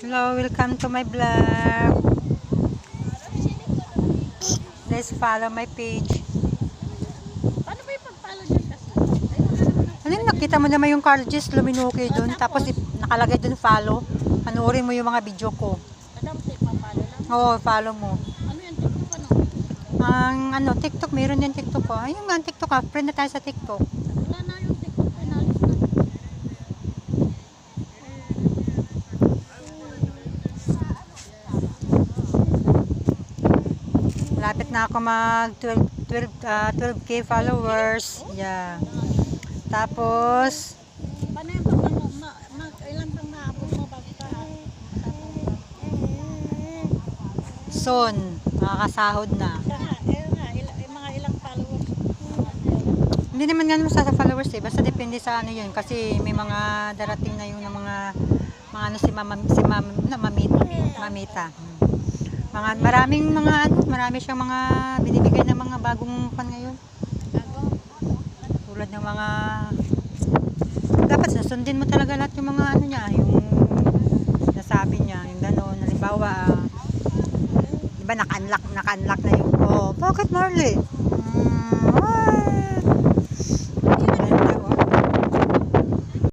Hello, welcome to my vlog. Please follow my page. Paano ba yung pag-follow dyan kasi? Ano yun, nakita mo naman yung Cargis Luminuki doon. Tapos nakalagay doon follow. Panoorin mo yung mga video ko. Madam, pa-follow lang. Oo, follow mo. Ano yan? TikTok ano? Ang TikTok, meron yan TikTok ko. Ayun nga, TikTok ka. Friend na tayo sa TikTok. Wala na yung TikTok. Pinalis na. Malapit na ako mag 12k followers. Yeah. Tapos, Paano yung pag ano? Ilan bang naabot mo bago ka? soon, makakasahod na. Siya nga, mga ilang followers. Hindi naman ganun sa followers eh. Basta depende sa ano yun. Kasi may mga darating na yung mga ano si Mamita. Marami siyang mga binibigay ng mga bagong pan ngayon. Tulad ng mga dapat susundin mo talaga lahat yung mga ano niya, yung nasabi niya, yung gano'n. Halimbawa, di ba naka-unlock na yung, oh, bakit Marley?